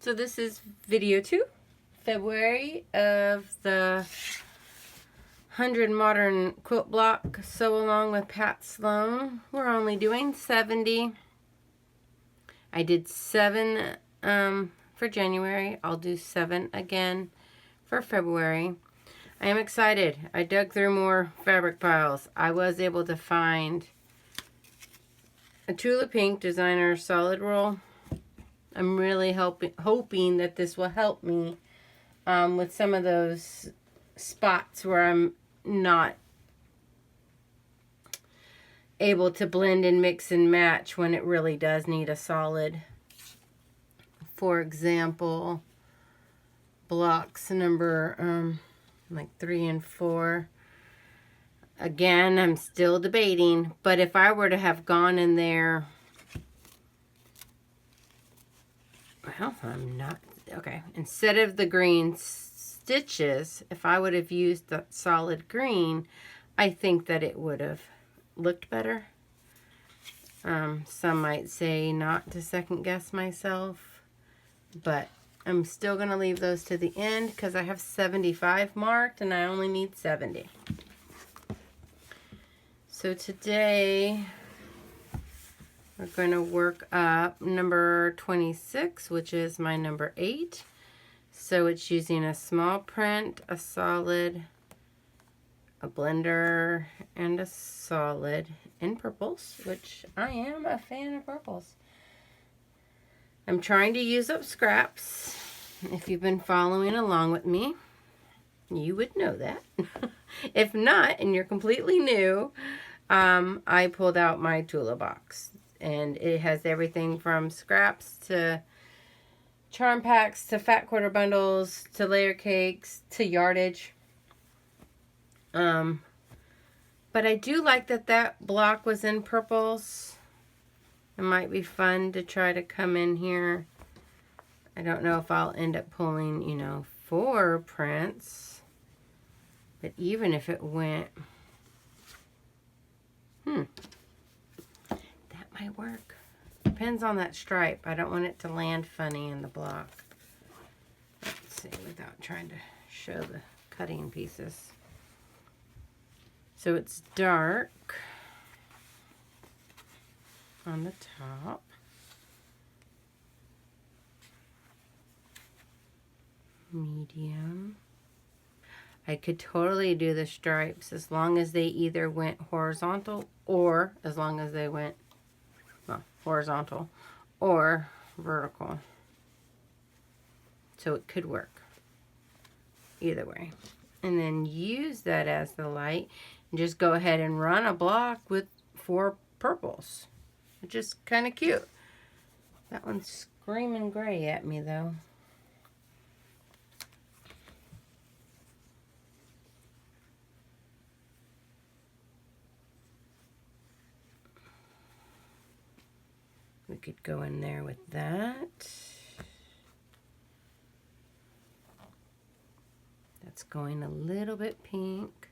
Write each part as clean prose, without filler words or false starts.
So this is video 2, February, of the 100 Modern Quilt Block Sew Along with Pat Sloan. We're only doing 70. I did 7 for January. I'll do 7 again for February. I am excited. I dug through more fabric piles. I was able to find a Tula Pink Designer Solid Roll. I'm really hoping that this will help me with some of those spots where I'm not able to blend and mix and match when it really does need a solid. For example, blocks number like 3 and 4. Again, I'm still debating, but if I were to have gone in there, well, I'm not, okay, instead of the green stitches, if I would have used the solid green, I think that it would have looked better. Some might say not to second guess myself, but I'm still going to leave those to the end because I have 75 marked and I only need 70. So today we're going to work up number 26, which is my number 8. So it's using a small print, a solid, a blender, and a solid in purples, which I am a fan of purples. I'm trying to use up scraps. If you've been following along with me, you would know that. If not, and you're completely new, I pulled out my Tula box. And it has everything from scraps to charm packs to fat quarter bundles to layer cakes to yardage. But I do like that block was in purples. It might be fun to try to come in here. I don't know if I'll end up pulling, 4 prints. But even if it went, might work. Depends on that stripe. I don't want it to land funny in the block. Let's see, without trying to show the cutting pieces. So it's dark on the top. Medium. I could totally do the stripes as long as they either went horizontal or as long as they went horizontal or vertical. So it could work either way. And then use that as the light and just go ahead and run a block with 4 purples. It's just kind of cute. That one's screaming gray at me though. We could go in there with that. That's going a little bit pink.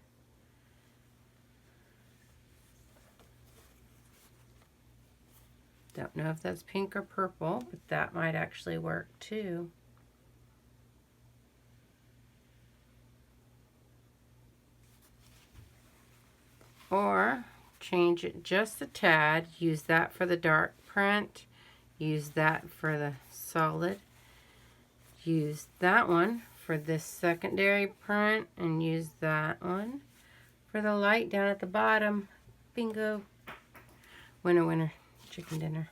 Don't know if that's pink or purple, but that might actually work too. Or change it just a tad, use that for the dark print, use that for the solid, use that one for this secondary print, and use that one for the light down at the bottom. Bingo. Winner, winner, chicken dinner.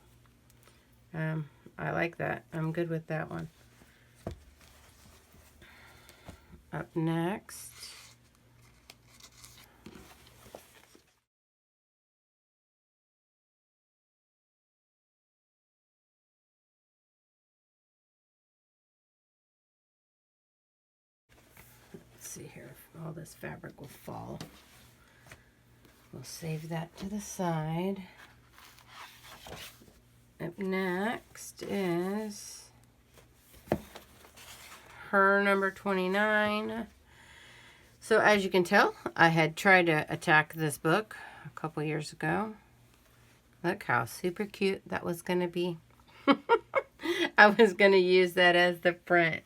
I like that. I'm good with that one. Up next, see here if all this fabric will fall. We'll save that to the side. Up next is her number 29. So as you can tell, I had tried to attack this book a couple years ago. Look how super cute that was going to be. I was going to use that as the print.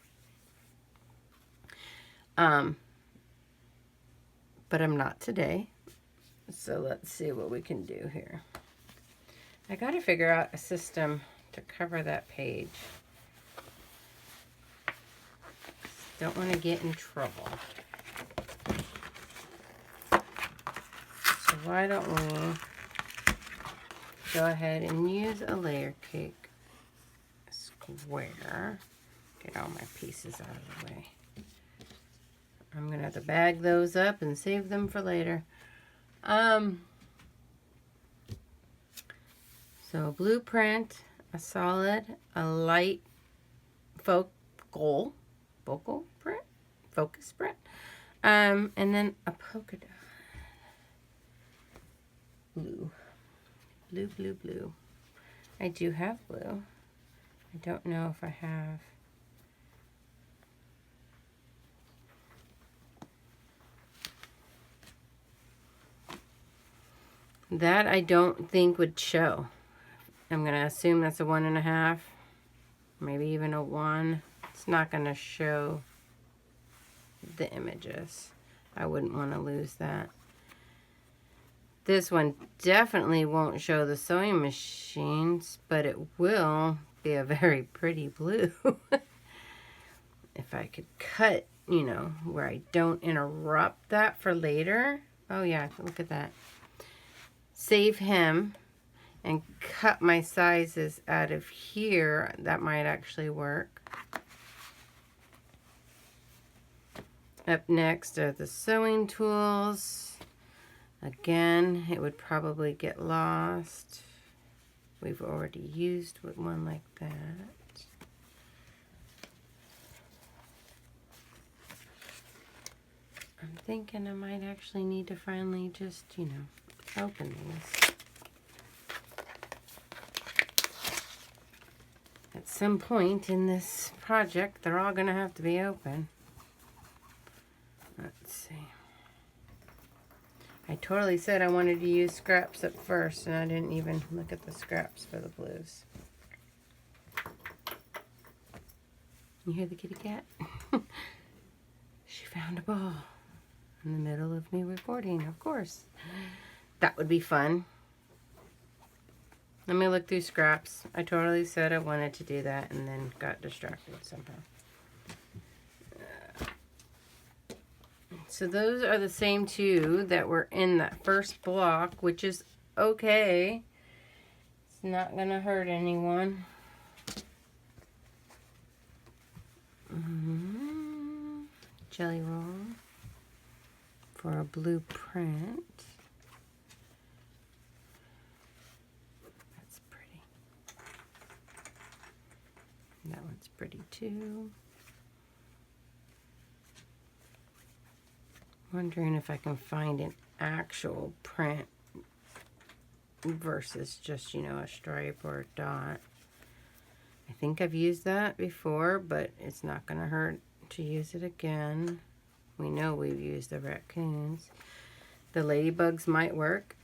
But I'm not today. So let's see what we can do here. I got to figure out a system to cover that page. Don't want to get in trouble. So why don't we go ahead and use a layer cake square. Get all my pieces out of the way. I'm going to have to bag those up and save them for later. So blueprint, a solid, a light focal print, focus print, and then a polka dot. Blue. I do have blue. I don't know if I have. That I don't think would show. I'm going to assume that's a 1.5, maybe even a 1. It's not going to show the images. I wouldn't want to lose that. This one definitely won't show the sewing machines, but it will be a very pretty blue. If I could cut, you know, where I don't interrupt that for later. Oh yeah, look at that. Save him and cut my sizes out of here. That might actually work. Up next are the sewing tools. Again, it would probably get lost. We've already used one like that. I'm thinking I might actually need to finally just, you know, open these. At some point in this project, they're all going to have to be open. Let's see. I totally said I wanted to use scraps at first, and I didn't even look at the scraps for the blues. You hear the kitty cat? She found a ball in the middle of me recording, of course. That would be fun. Let me look through scraps. I totally said I wanted to do that and then got distracted somehow. So those are the same two that were in that first block, which is okay. It's not going to hurt anyone. Jelly roll for a blueprint. That's pretty. That one's pretty too. Wondering if I can find an actual print versus just, you know, a stripe or a dot. I think I've used that before, but it's not going to hurt to use it again. We know we've used the raccoons. The ladybugs might work.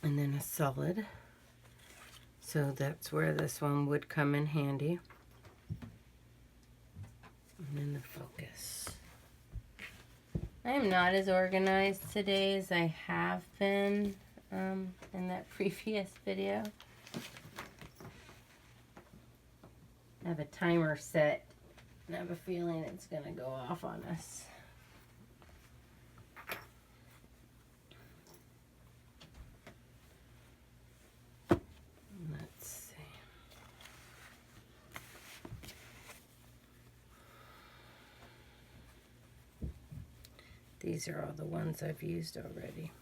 And then a solid. So that's where this one would come in handy. And then the focus. I am not as organized today as I have been in that previous video. I have a timer set, and I have a feeling it's going to go off on us. Let's see. These are all the ones I've used already.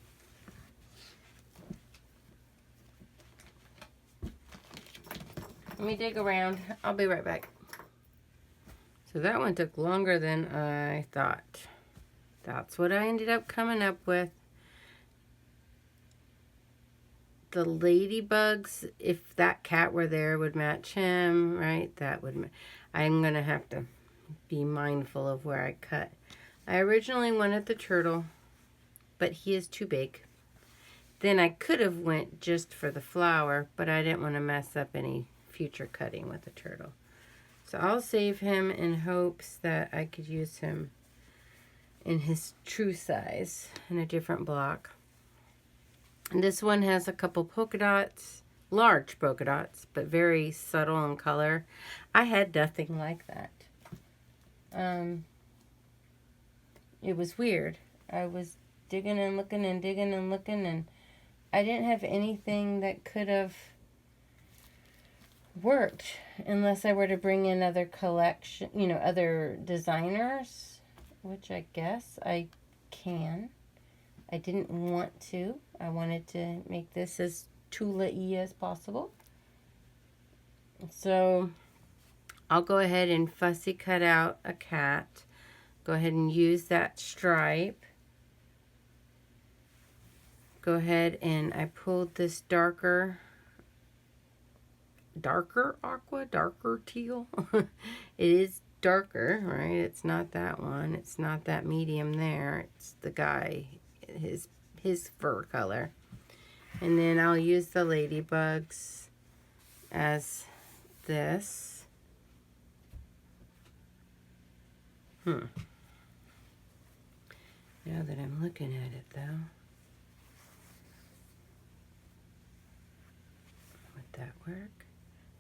Let me dig around. I'll be right back. So that one took longer than I thought. That's what I ended up coming up with. The ladybugs, if that cat were there, would match him, right? That would. I'm going to have to be mindful of where I cut. I originally wanted the turtle, but he is too big. Then I could have went just for the flower, but I didn't want to mess up any future cutting with the turtle. So I'll save him in hopes that I could use him in his true size in a different block. And this one has a couple polka dots, large polka dots, but very subtle in color. I had nothing like that. It was weird. I was digging and looking and digging and looking, and I didn't have anything that could have worked unless I were to bring in other collection, you know, other designers, which I guess I can. I didn't want to. I wanted to make this as Tula-y as possible. So I'll go ahead and fussy cut out a cat. Go ahead and use that stripe. Go ahead and I pulled this darker aqua, darker teal. It is darker, right? It's not that one. It's not that medium there. It's the guy, his fur color. And then I'll use the ladybugs as this. Now that I'm looking at it though, would that work?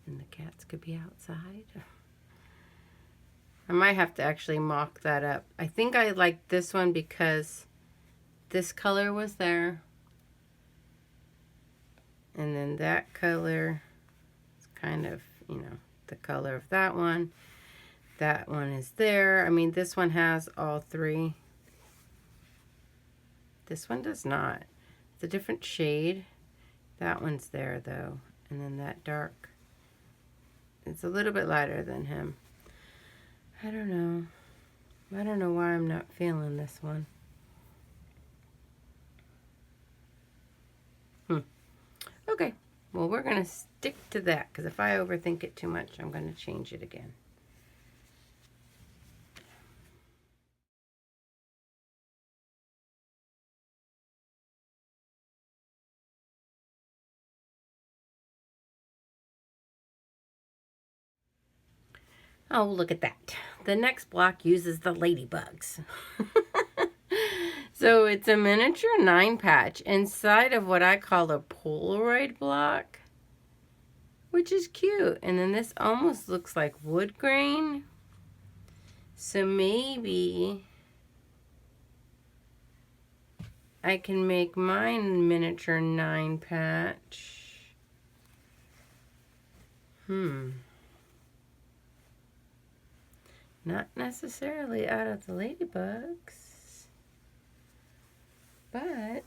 And the cats could be outside. I might have to actually mock that up. I think I like this one because this color was there. And then that color is kind of, you know, the color of that one. That one is there. I mean, this one has all three. This one does not. It's a different shade. That one's there though. And then that dark. It's a little bit lighter than him. I don't know. I don't know why I'm not feeling this one. Okay. Well, we're going to stick to that because if I overthink it too much, I'm going to change it again. Oh, look at that. The next block uses the ladybugs. So it's a miniature 9-patch inside of what I call a Polaroid block, which is cute. And then this almost looks like wood grain. So maybe I can make mine miniature 9-patch. Not necessarily out of the ladybugs, but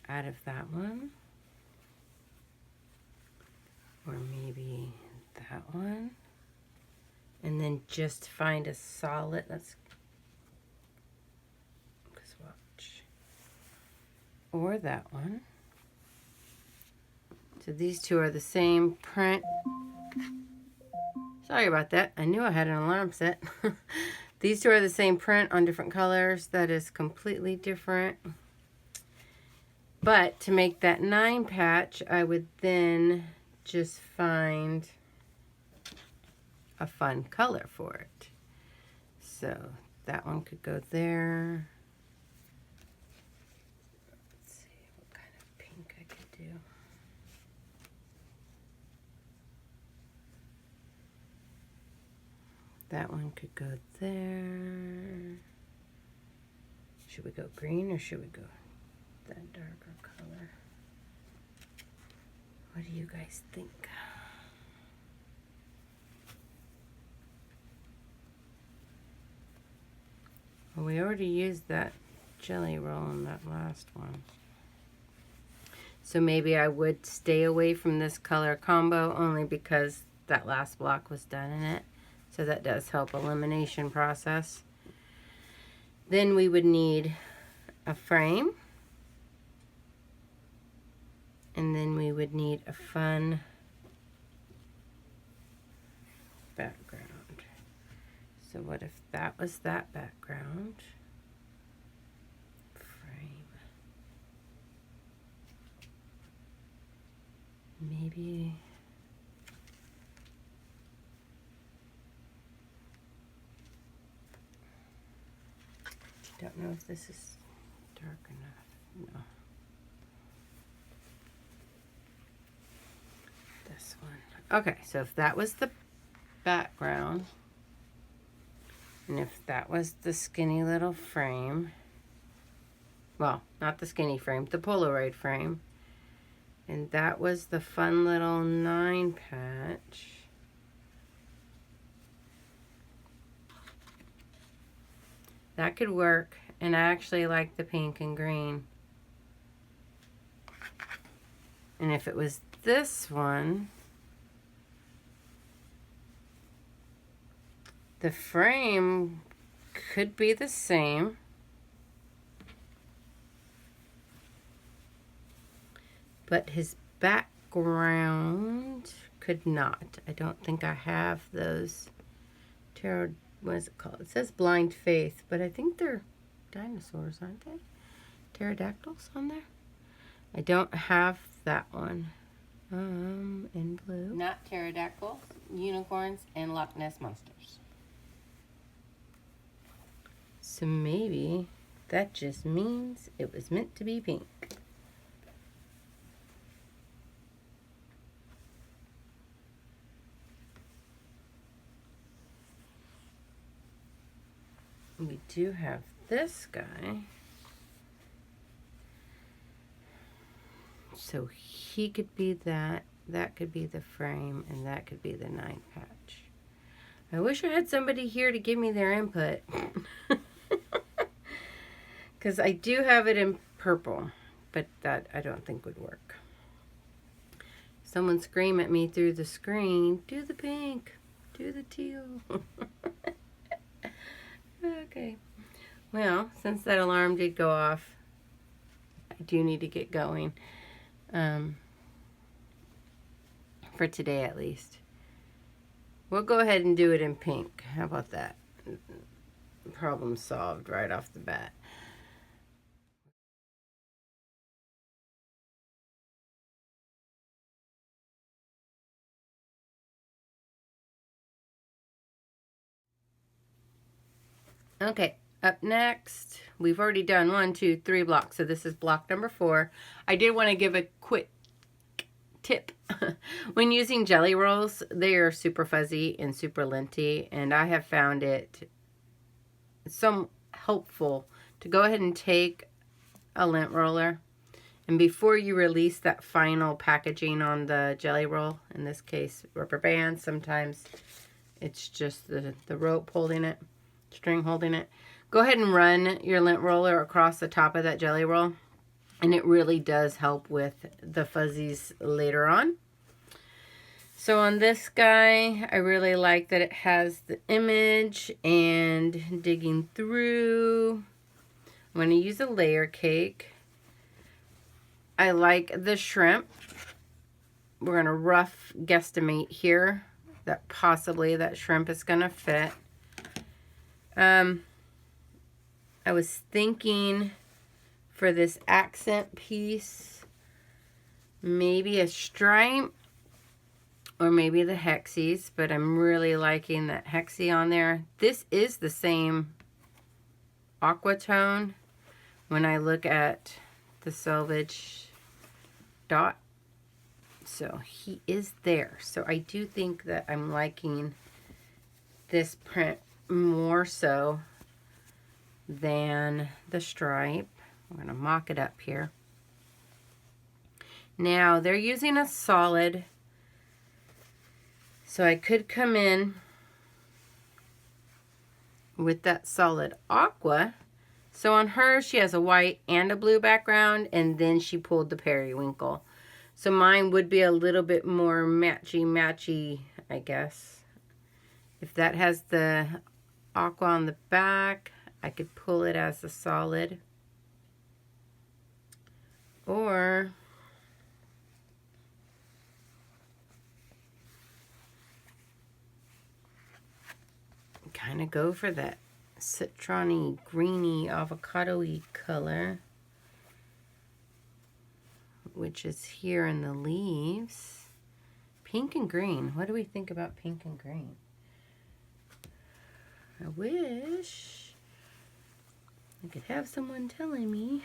out of that one, or maybe that one, and then just find a solid, let's swatch, or that one. So these two are the same print. Sorry about that. I knew I had an alarm set. These two are the same print on different colors. That is completely different. But to make that 9-patch, I would then just find a fun color for it. So that one could go there. Let's see what kind of pink I could do. That one could go there. Should we go green or should we go that darker color? What do you guys think? Well, we already used that jelly roll in that last one. So maybe I would stay away from this color combo only because that last block was done in it. So that does help elimination process. Then we would need a frame. And then we would need a fun background. So what if that was that background? maybe... Don't know if this is dark enough. No. This one. Okay, so if that was the background, and if that was the skinny little frame, well, not the skinny frame, the Polaroid frame, and that was the fun little 9 patch, that could work. And I actually like the pink and green. And if it was this one, the frame could be the same, but his background could not. I don't think I have those tarot, what is it called? It says Blind Faith, but I think they're dinosaurs, aren't they? Pterodactyls on there? I don't have that one. In blue. Not pterodactyls, unicorns, and Loch Ness monsters. So maybe that just means it was meant to be pink. We do have this guy. So he could be that, that could be the frame, and that could be the 9 patch. I wish I had somebody here to give me their input. Because I do have it in purple, but that I don't think would work. Someone scream at me through the screen, do the pink, do the teal. Okay. Well, since that alarm did go off, I do need to get going. For today at least. We'll go ahead and do it in pink. How about that? Problem solved right off the bat. Okay, up next, we've already done 1, 2, 3 blocks, so this is block number 4. I did want to give a quick tip. When using jelly rolls, they are super fuzzy and super linty, and I have found it so helpful to go ahead and take a lint roller, and before you release that final packaging on the jelly roll, in this case rubber band, sometimes it's just the rope holding it, string holding it, go ahead and run your lint roller across the top of that jelly roll, and it really does help with the fuzzies later on. So on this guy, I really like that it has the image and digging through. I'm going to use a layer cake. I like the shrimp. We're going to rough guesstimate here that possibly that shrimp is going to fit. I was thinking for this accent piece, maybe a stripe or maybe the hexies, but I'm really liking that hexie on there. This is the same aqua tone when I look at the selvage dot. So he is there. So I do think that I'm liking this print more so than the stripe. I'm going to mock it up here. Now they're using a solid, so I could come in with that solid aqua. So on her, she has a white and a blue background, and then she pulled the periwinkle. So mine would be a little bit more matchy, I guess. If that has the aqua on the back, I could pull it as a solid. Or kind of go for that citron-y, greeny, avocado-y color, which is here in the leaves. Pink and green. What do we think about pink and green? I wish I could have someone telling me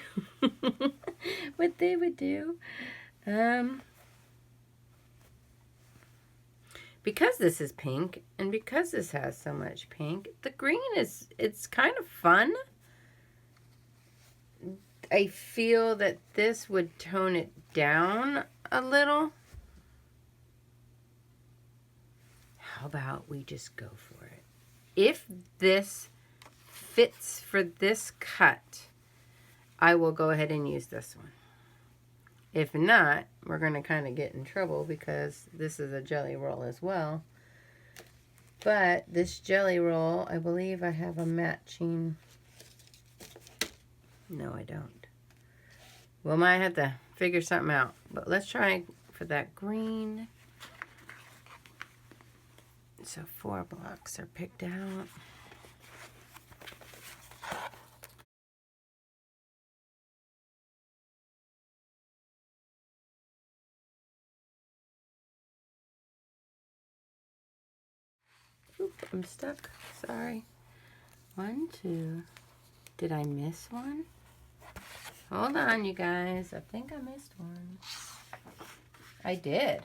what they would do. Because this is pink and because this has so much pink, the green it's kind of fun. I feel that this would tone it down a little. How about we just go for it? If this fits for this cut, I will go ahead and use this one. If not, we're going to kind of get in trouble because this is a jelly roll as well. But this jelly roll, I believe I have a matching... No, I don't. We might have to figure something out. But let's try for that green. So 4 blocks are picked out. Oop, I'm stuck. Sorry. 1, 2. Did I miss one? Hold on, you guys. I think I missed one. I did.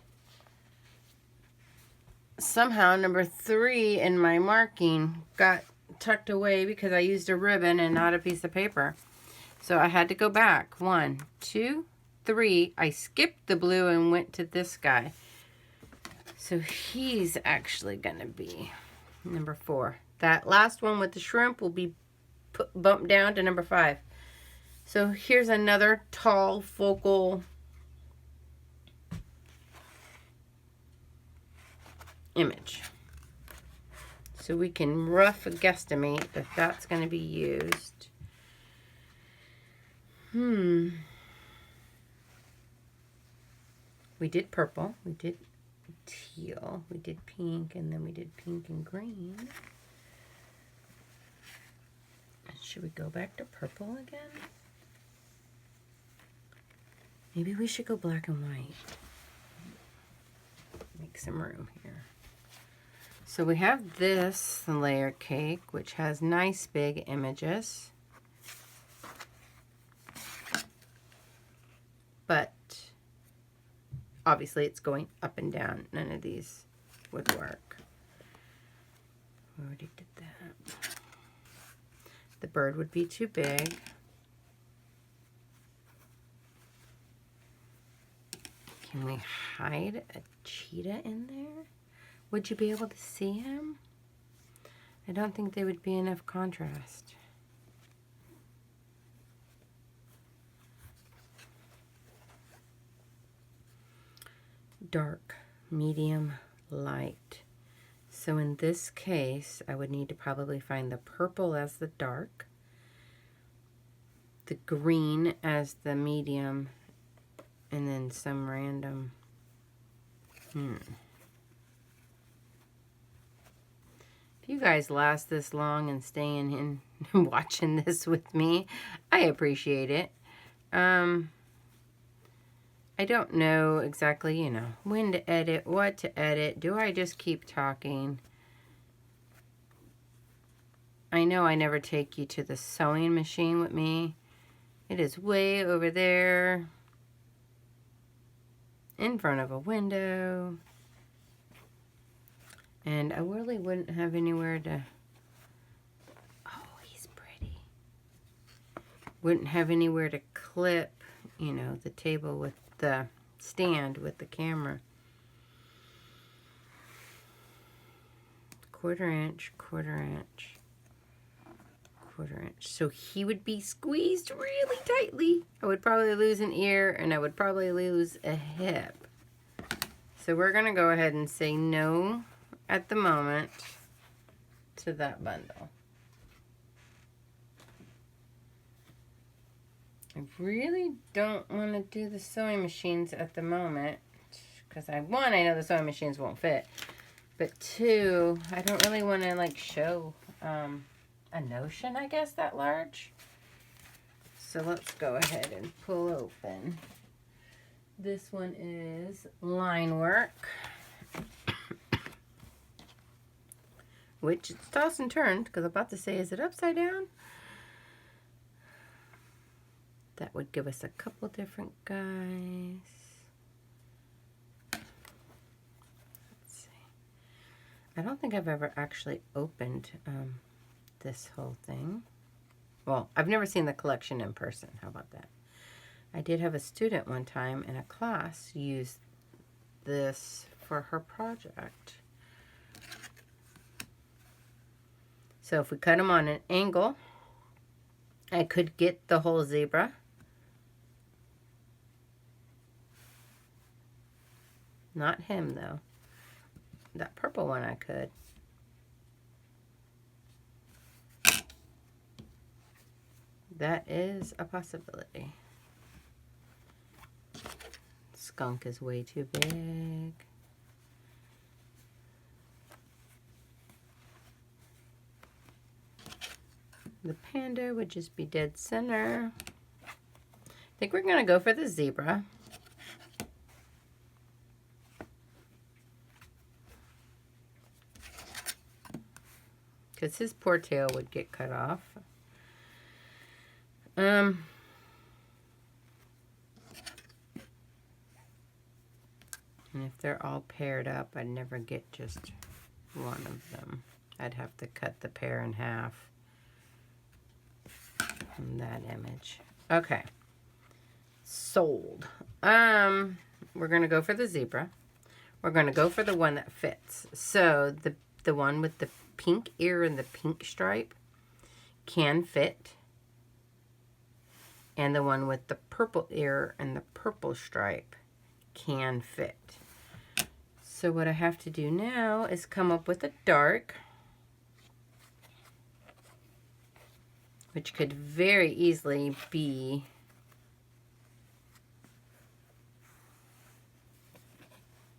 Somehow number 3 in my marking got tucked away because I used a ribbon and not a piece of paper. So I had to go back. 1, 2, 3. I skipped the blue and went to this guy. So he's actually going to be number 4. That last one with the shrimp will be bumped down to number 5. So here's another tall focal image. So we can rough guesstimate that that's going to be used. We did purple. We did teal. We did pink. And then we did pink and green. Should we go back to purple again? Maybe we should go black and white. Make some room here. So we have this layer cake, which has nice big images. But obviously it's going up and down. None of these would work. We already did that. The bird would be too big. Can we hide a cheetah in there? Would you be able to see him? I don't think there would be enough contrast. Dark, medium, light. So in this case, I would need to probably find the purple as the dark, the green as the medium, and then some random... If you guys last this long and staying in and watching this with me, I appreciate it. I don't know exactly, when to edit, what to edit. Do I just keep talking? I know I never take you to the sewing machine with me. It is way over there in front of a window. And I really wouldn't have anywhere to... Oh, he's pretty. Wouldn't have anywhere to clip, the table with the stand with the camera. 1/4 inch, 1/4 inch, 1/4 inch. So he would be squeezed really tightly. I would probably lose an ear and I would probably lose a hip. So we're going to go ahead and say no at the moment to that bundle. I really don't want to do the sewing machines at the moment because one, I know the sewing machines won't fit, but 2, I don't really want to show a notion, I guess, that large. So let's go ahead and pull open. This one is line work. which it's tossed and turned, because I'm about to say, is it upside down? That would give us a couple different guys. Let's see. I don't think I've ever actually opened this whole thing. Well, I've never seen the collection in person. How about that? I did have a student one time in a class use this for her project. So if we cut them on an angle, I could get the whole zebra. Not him, though. That purple one I could. That is a possibility. Skunk is way too big. The panda would just be dead center. I think we're going to go for the zebra. Because his poor tail would get cut off. And if they're all paired up, I'd never get just one of them. I'd have to cut the pair in half from that image. Okay. Sold. We're going to go for the zebra. We're going to go for the one that fits. So the one with the pink ear and the pink stripe can fit. And the one with the purple ear and the purple stripe can fit. So what I have to do now is come up with a dark, which could very easily be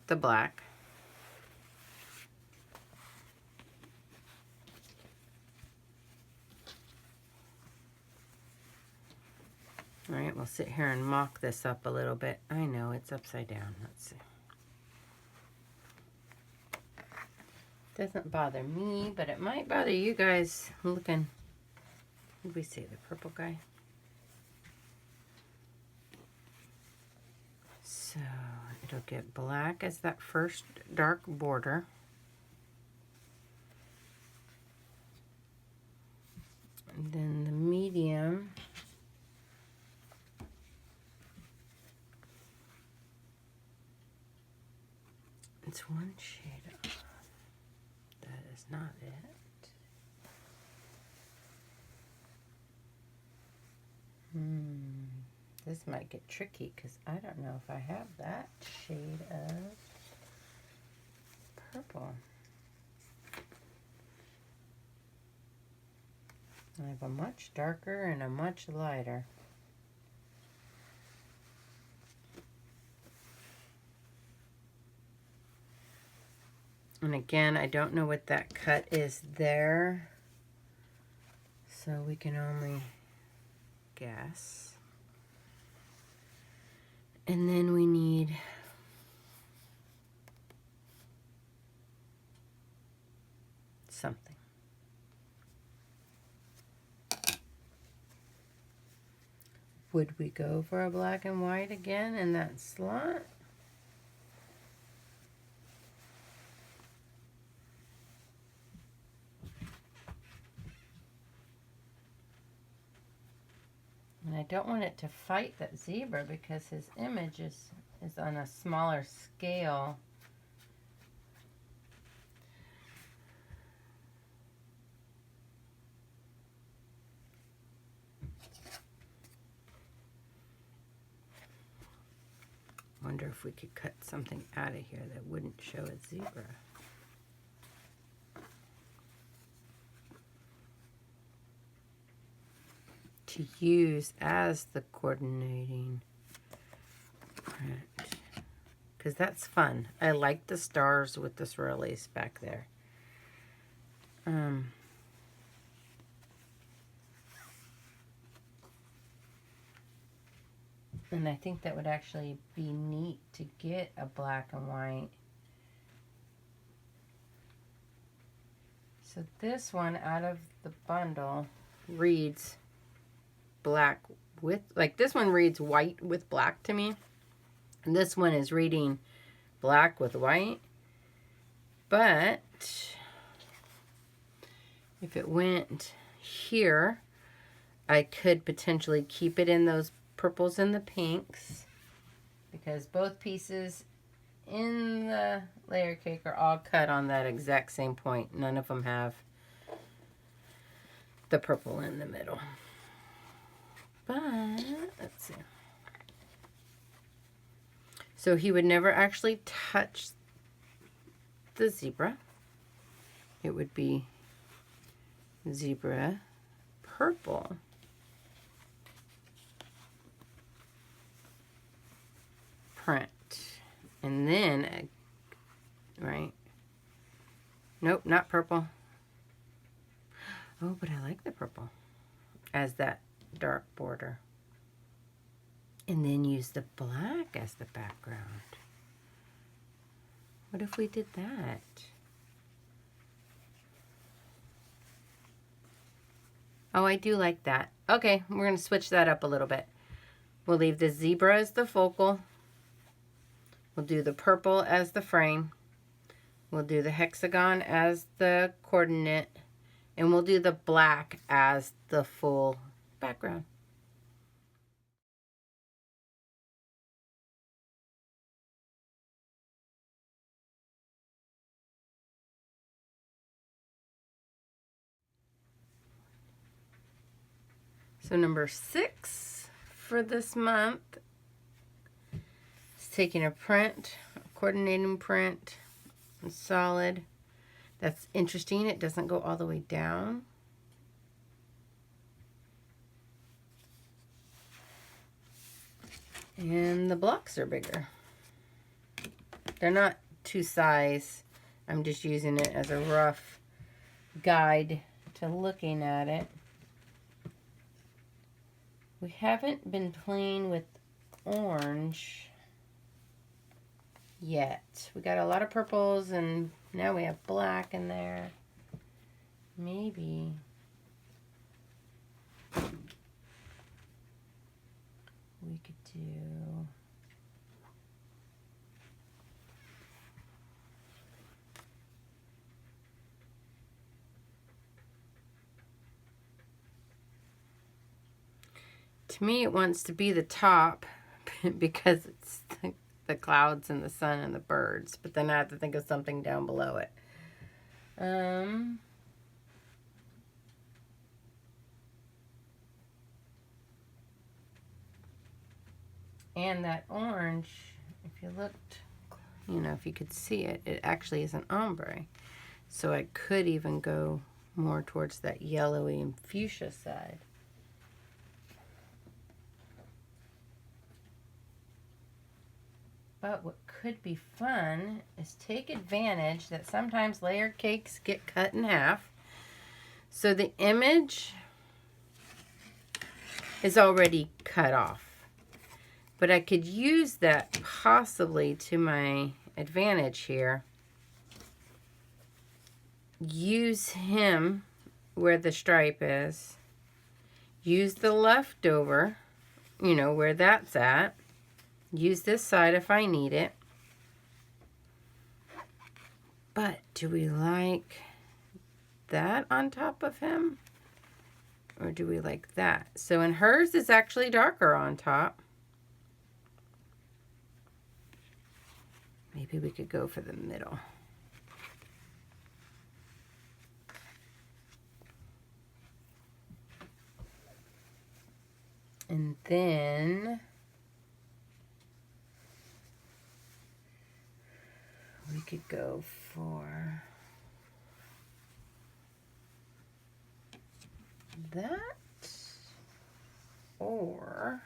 the black. All right, we'll sit here and mock this up a little bit. I know it's upside down. Let's see. Doesn't bother me, but it might bother you guys looking. What did we say, the purple guy? So it'll get black as that first dark border. And then the medium. It's one shade off. That is not it. This might get tricky because I don't know if I have that shade of purple. I have a much darker and a much lighter. And again, I don't know what that cut is there, so we can only guess. And then we need something. Would we go for a black and white again in that slot? And I don't want it to fight that zebra because his image is on a smaller scale. Wonder if we could cut something out of here that wouldn't show a zebra. To use as the coordinating print, because that's fun. I like the stars with the swirlies back there. And I think that would actually be neat to get a black and white. So this one out of the bundle reads black with, like this one reads white with black to me. And this one is reading black with white. But if it went here, I could potentially keep it in those purples and the pinks, because both pieces in the layer cake are all cut on that exact same point. None of them have the purple in the middle. But let's see. So he would never actually touch the zebra. It would be zebra purple. Print. And then, right? Nope, not purple. Oh, but I like the purple as that dark border. And then use the black as the background. What if we did that? Oh, I do like that. Okay, we're going to switch that up a little bit. We'll leave the zebra as the focal. We'll do the purple as the frame. We'll do the hexagon as the coordinate. And we'll do the black as the full background. So number 6 for this month is taking a print, a coordinating print, and solid. That's interesting. It doesn't go all the way down. And the blocks are bigger. They're not to size. I'm just using it as a rough guide to looking at it. We haven't been playing with orange yet. We got a lot of purples and now we have black in there. Maybe we could do to me, it wants to be the top because it's the clouds and the sun and the birds. But then I have to think of something down below it. And that orange, if you looked, you know, if you could see it, it actually is an ombre. So I could even go more towards that yellowy and fuchsia side. But what could be fun is take advantage that sometimes layered cakes get cut in half. So the image is already cut off. But I could use that possibly to my advantage here. Use him where the stripe is. Use the leftover, you know, where that's at. Use this side if I need it. But do we like that on top of him? Or do we like that? So in hers is actually darker on top. Maybe we could go for the middle. And then we could go for that or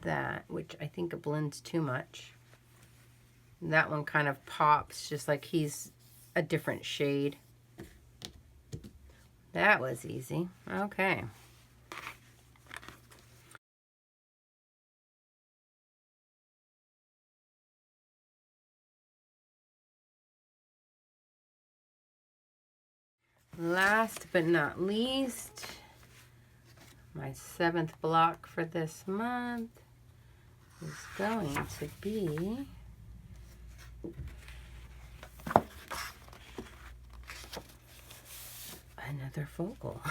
that, which I think it blends too much. That one kind of pops just like he's a different shade. That was easy. Okay. last but not least, my 7th block for this month is going to be another focal.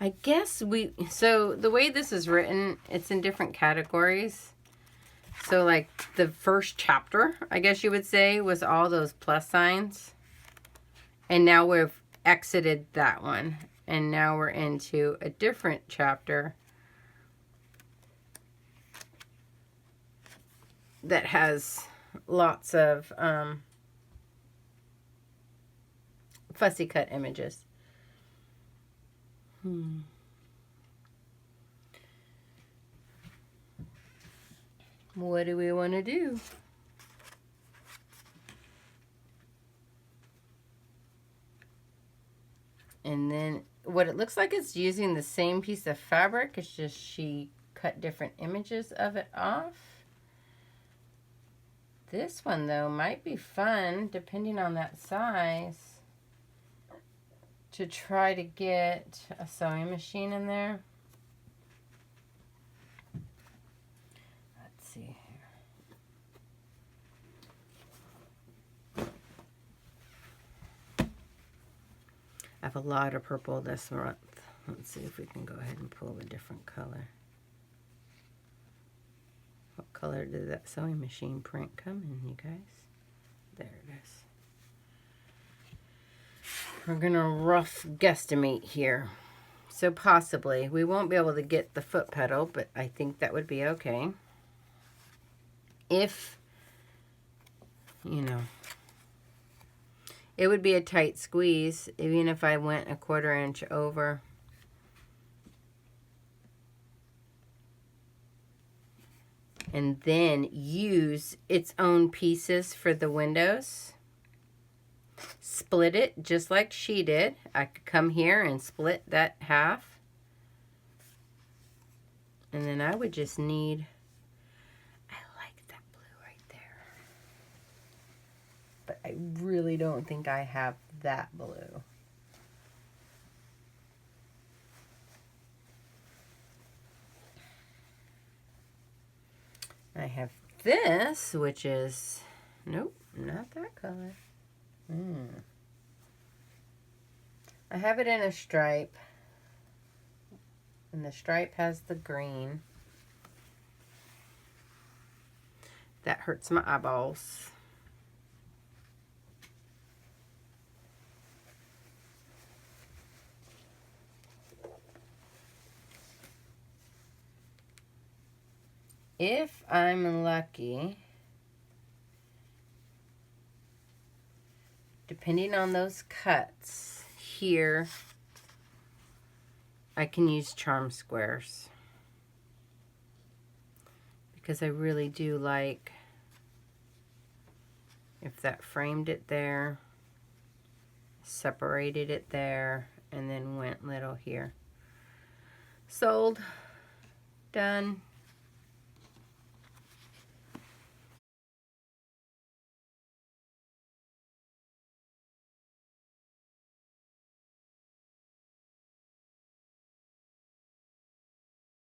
I guess so the way this is written, it's in different categories. So like the first chapter, I guess you would say, was all those plus signs. And now we've exited that one. And now we're into a different chapter that has lots of fussy cut images. What do we want to do? And then what it looks like, it's using the same piece of fabric. It's just she cut different images of it off. This one, though, might be fun, depending on that size, to try to get a sewing machine in there. Let's see here. I have a lot of purple this month. Let's see if we can go ahead and pull a different color. What color did that sewing machine print come in, you guys? There it is. We're going to rough guesstimate here. So possibly, we won't be able to get the foot pedal, but I think that would be okay. If, you know, it would be a tight squeeze, even if I went a 1/4 inch over. And then use its own pieces for the windows. Split it just like she did. I could come here and split that half. And then I would just need, I like that blue right there. But I really don't think I have that blue. I have this, which is, nope, not that color. I have it in a stripe, and the stripe has the green. That hurts my eyeballs. If I'm lucky, depending on those cuts here, I can use charm squares, because I really do like if that framed it there, separated it there, and then went little here. Sold. Done.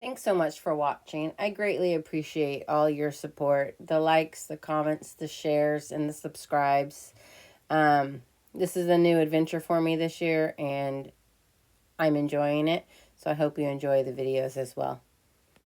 Thanks so much for watching. I greatly appreciate all your support. The likes, the comments, the shares, and the subscribes. This is a new adventure for me this year, and I'm enjoying it. So I hope you enjoy the videos as well.